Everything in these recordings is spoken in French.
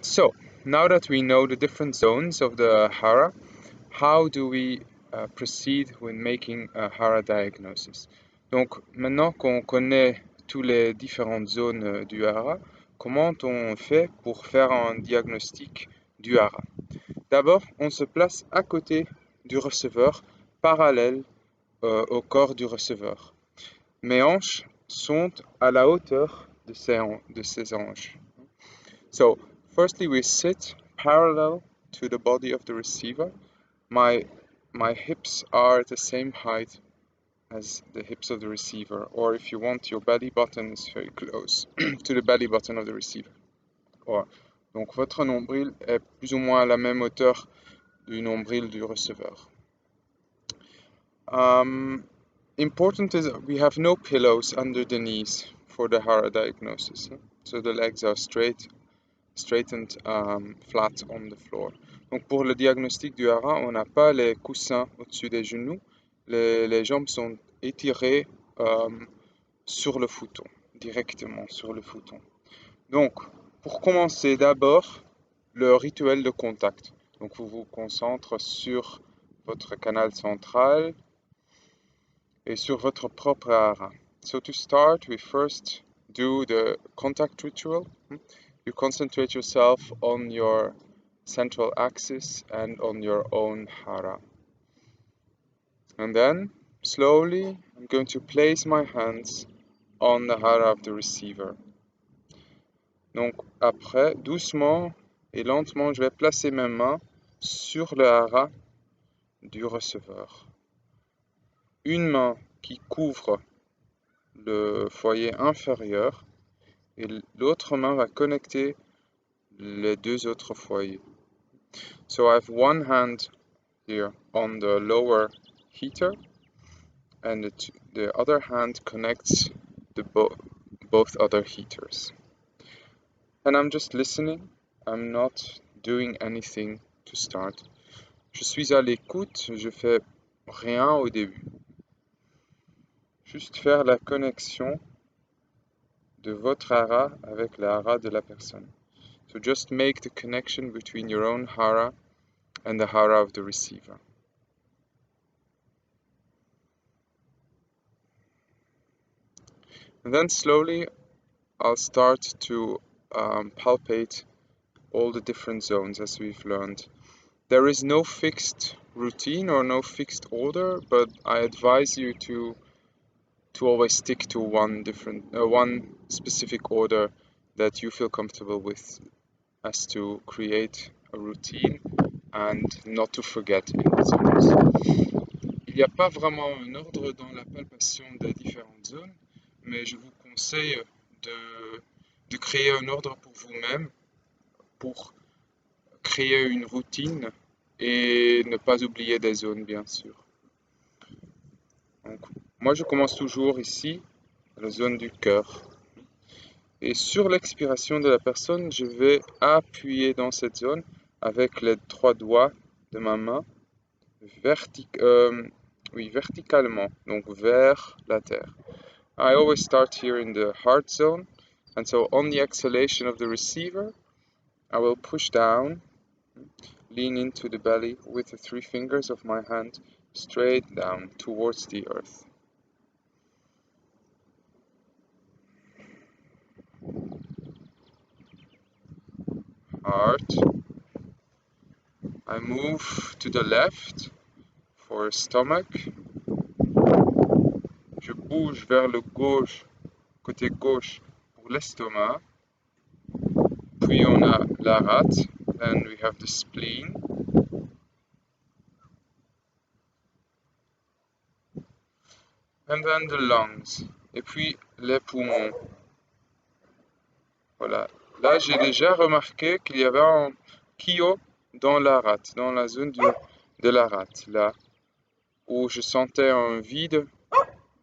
So now that we know the different zones of the hara, how do we proceed when making a hara diagnosis? Donc maintenant qu'on connaît toutes les différentes zones du hara, comment on fait pour faire un diagnostic du hara? D'abord, on se place à côté du receveur, parallèle au corps du receveur. Mes hanches sont à la hauteur de ces hanches. So, firstly, we sit parallel to the body of the receiver. My hips are the same height as the hips of the receiver, or if you want, your belly button is very close to the belly button of the receiver. Donc votre nombril est plus ou moins à la même hauteur du nombril du receveur. Important is we have no pillows under the knees for the hara diagnosis. So the legs are straightened flat on the floor. Donc pour le diagnostic du hara, on n'a pas les coussins au-dessus des genoux. Les jambes sont étirées sur le futon, directement sur le futon. Donc pour commencer d'abord, le rituel de contact. Donc vous vous concentrez sur votre canal central et sur votre propre hara. So to start, we first do the contact ritual. You concentrate yourself on your central axis and on your own hara. And then, slowly, I'm going to place my hands on the hara of the receiver. Donc, après, doucement et lentement, je vais placer mes mains sur le hara du receveur. Une main qui couvre le foyer inférieur et l'autre main va connecter les deux autres foyers. So I have one hand here on the lower heater and the other hand connects the both other heaters. And I'm just listening. I'm not doing anything to start. Je suis à l'écoute, je fais rien au début. Juste faire la connexion de votre hara avec la hara de la personne. So just make the connection between your own hara and the hara of the receiver. And then slowly I'll start to palpate all the different zones as we've learned. There is no fixed routine or no fixed order, but I advise you to always stick to one specific order that you feel comfortable with, as to create a routine and not to forget in the zones. Il n'y a pas vraiment un ordre dans la palpation des différentes zones, mais je vous conseille de créer un ordre pour vous-même, pour créer une routine et ne pas oublier des zones, bien sûr. Donc, moi, je commence toujours ici, la zone du cœur. Et sur l'expiration de la personne, je vais appuyer dans cette zone avec les 3 doigts de ma main verticalement, donc vers la terre. I always start here in the heart zone, and so on the exhalation of the receiver, I will push down, lean into the belly with the 3 fingers of my hand straight down towards the earth. Heart. I move to the left for stomach. Je bouge vers le gauche, côté gauche pour l'estomac. Puis on a la rate, then we have the spleen. And then the lungs. Et puis les poumons. Voilà. Là, j'ai déjà remarqué qu'il y avait un kyo dans la rate, dans la zone de la rate, là, où je sentais un vide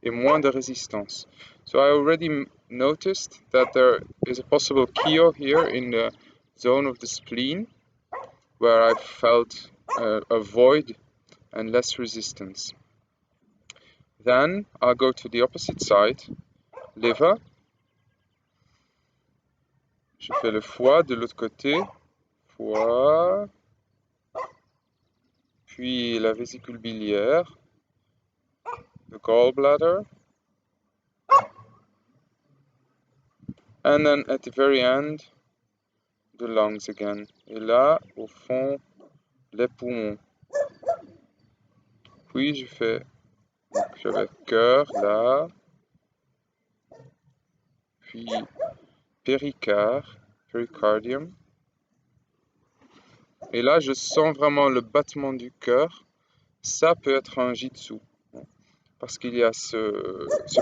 et moins de résistance. So I already noticed that there is a possible kyo here in the zone of the spleen, where I felt a void and less resistance. Then I'll go to the opposite side, liver. Je fais le foie de l'autre côté. Foie. Puis la vésicule biliaire. The gallbladder. And then at the very end, the lungs again. Et là, au fond, les poumons. Puis je fais, j'avais cœur là, puis péricardium. Et là, je sens vraiment le battement du cœur. Ça peut être un jitsu, parce qu'il y a ce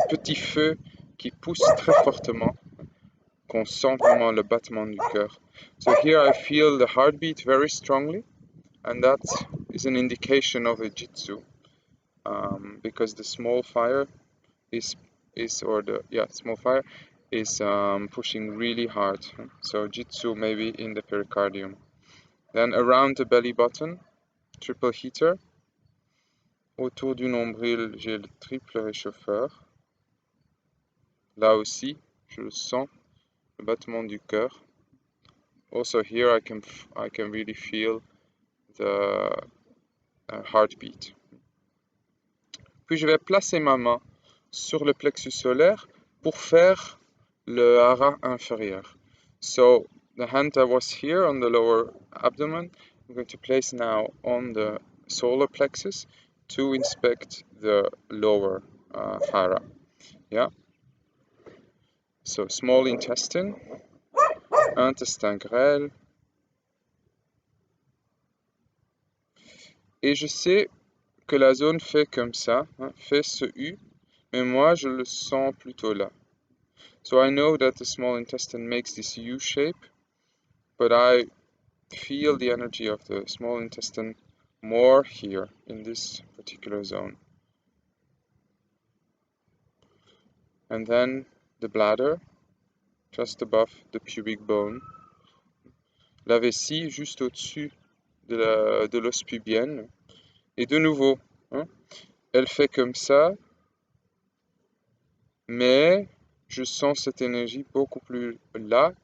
petit feu qui pousse très fortement, qu'on sent vraiment le battement du cœur. So here I feel the heartbeat very strongly, and that is an indication of a jitsu, because the small fire is pushing really hard. So jitsu maybe in the pericardium. Then around the belly button, triple heater. Autour du nombril, j'ai le triple réchauffeur. Là aussi, je le sens, le battement du cœur. Also here I can really feel the heartbeat. Puis je vais placer ma main sur le plexus solaire pour faire le hara inférieur. So the hand that was here on the lower abdomen, I'm going to place now on the solar plexus to inspect the lower hara. Yeah. So small intestine, intestin grêle. Et je sais que la zone fait comme ça, fait ce U, mais moi je le sens plutôt là. So I know that the small intestine makes this U shape, but I feel the energy of the small intestine more here in this particular zone. And then the bladder, just above the pubic bone. La vessie, juste au-dessus de l'os pubienne. Et de nouveau, elle fait comme ça, mais je sens cette énergie beaucoup plus là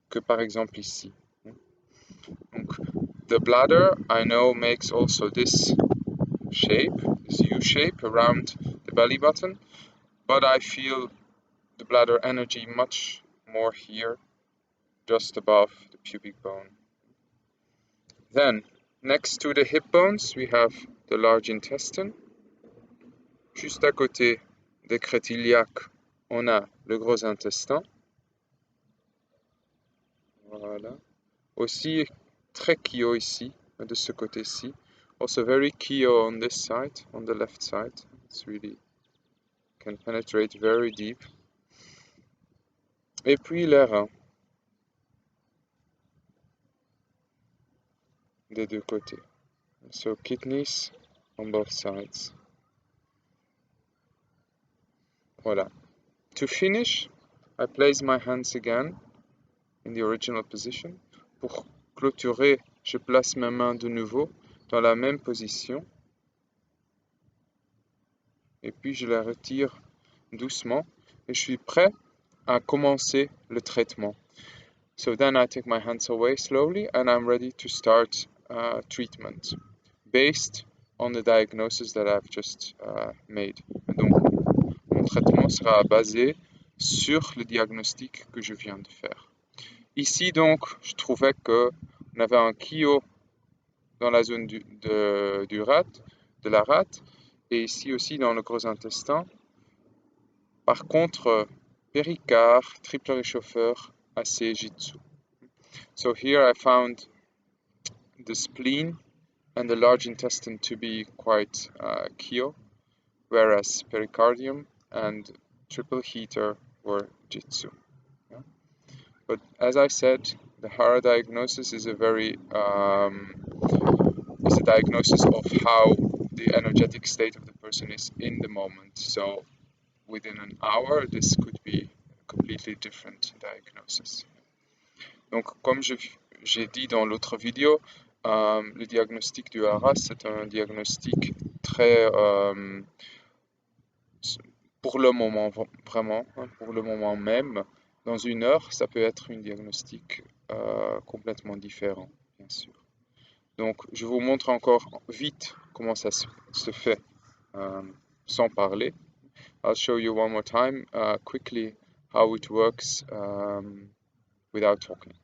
que par exemple ici. Donc, the bladder, I know, makes also this shape, this U shape around the belly button, but I feel the bladder energy much more here, just above the pubic bone. Then, next to the hip bones, we have the large intestine. Juste à côté des crêtes iliaques, on a le gros intestin. Voilà. Aussi très kyo ici, de ce côté-ci. Also very kyo on this side, on the left side. It's really can penetrate very deep. Et puis les reins. Des deux côtés. So kidneys on both sides. Voilà. To finish, I place my hands again in the original position. Pour clôturer, je place mes mains de nouveau dans la même position. Et puis je la retire doucement. Et je suis prêt à commencer le traitement. So then I take my hands away slowly and I'm ready to start treatment based on the diagnosis that I've just made. Donc, mon traitement sera basé sur le diagnostic que je viens de faire. Ici donc, je trouvais que on avait un kyo dans la zone de la rate, et ici aussi dans le gros intestin. Par contre, péricarde, triple réchauffeur, assez jitsu. So here I found the spleen and the large intestine to be quite kyo, whereas pericardium and triple heater were jitsu. Yeah? But as I said, the hara diagnosis is a diagnosis of how the energetic state of the person is in the moment. So within an hour, this could be a completely different diagnosis. Donc, comme j'ai dit dans l'autre vidéo, le diagnostic du hara, c'est un diagnostic très, pour le moment, vraiment, pour le moment même, Dans une heure, ça peut être un diagnostic complètement différent, bien sûr. Donc, je vous montre encore vite comment ça se fait euh, sans parler. I'll show you one more time quickly how it works without talking.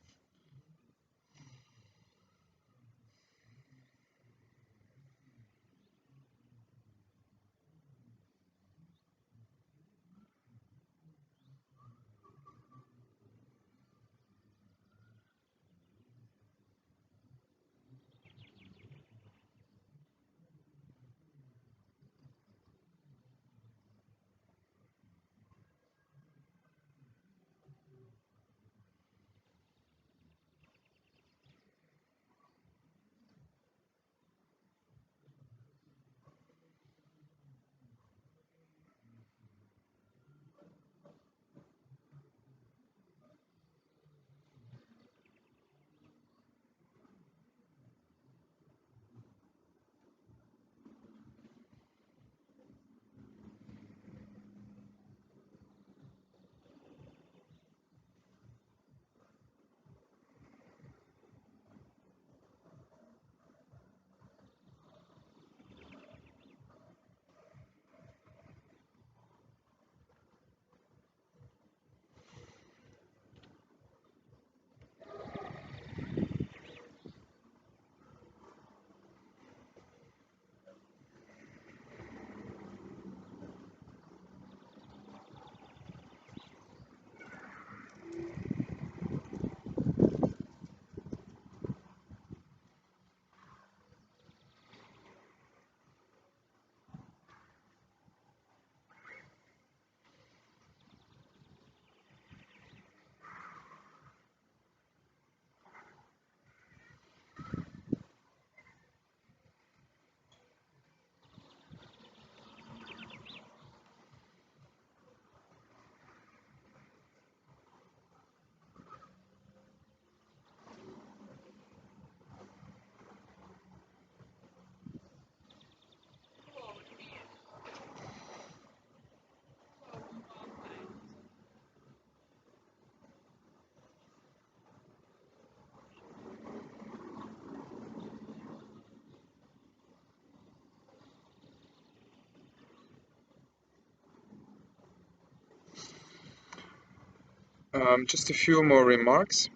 Just a few more remarks.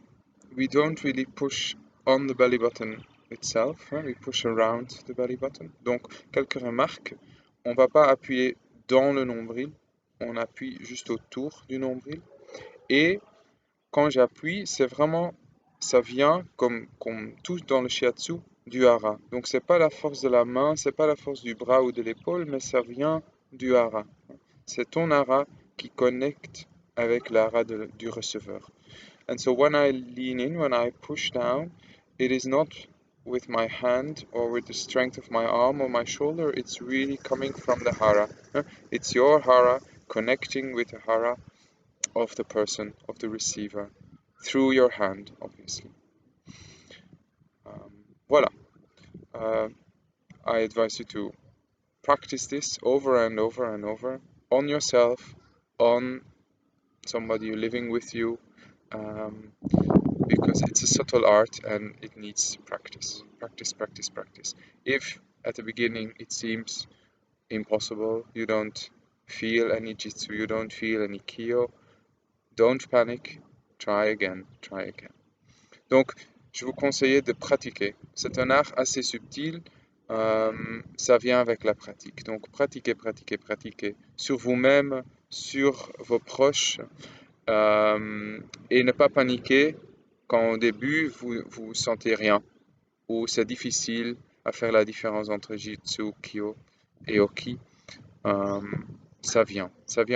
We don't really push on the belly button itself, we push around the belly button. Donc, quelques remarques. On va pas appuyer dans le nombril, on appuie juste autour du nombril. Et quand j'appuie, c'est vraiment, ça vient comme tout dans le shiatsu, du hara. Donc, c'est pas la force de la main, c'est pas la force du bras ou de l'épaule, mais ça vient du hara. C'est ton hara qui connecte avec l'hara du receveur. And so when I lean in, when I push down, it is not with my hand or with the strength of my arm or my shoulder, it's really coming from the hara. It's your hara connecting with the hara of the person, of the receiver, through your hand, obviously. Voilà. I advise you to practice this over and over and over on yourself, on somebody living with you, because it's a subtle art and it needs practice. Practice, practice, practice. If at the beginning it seems impossible, you don't feel any jitsu, you don't feel any kyo, don't panic, try again, try again. Donc, je vous conseille de pratiquer. C'est un art assez subtil, ça vient avec la pratique. Donc, pratiquez, pratiquez, pratiquez sur vous-même, sur vos proches, et ne pas paniquer quand au début vous sentez rien, ou c'est difficile à faire la différence entre Jitsu, Kyo et Oki. Ça vient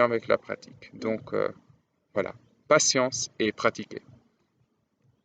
avec la pratique. Donc voilà, patience et pratiquer.